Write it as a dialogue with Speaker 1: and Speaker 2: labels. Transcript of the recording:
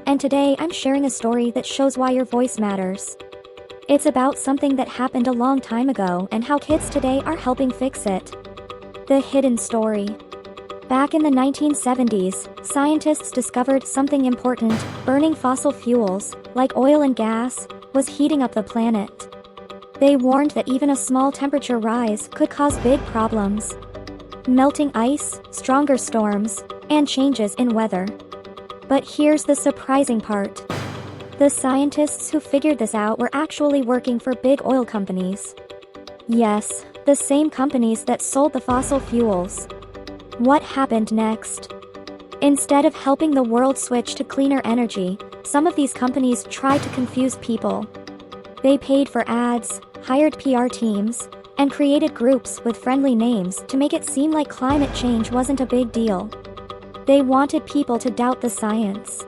Speaker 1: and today I'm sharing a story that shows why your voice matters. It's about something that happened a long time ago and how kids today are helping fix it. The hidden story. Back in the 1970s, scientists discovered something important: burning fossil fuels, like oil and gas, was heating up the planet. They warned that even a small temperature rise could cause big problems. Melting ice, stronger storms, and changes in weather. But here's the surprising part. The scientists who figured this out were actually working for big oil companies. Yes, the same companies that sold the fossil fuels. What happened next? Instead of helping the world switch to cleaner energy, some of these companies tried to confuse people. They paid for ads, hired PR teams, and created groups with friendly names to make it seem like climate change wasn't a big deal. They wanted people to doubt the science.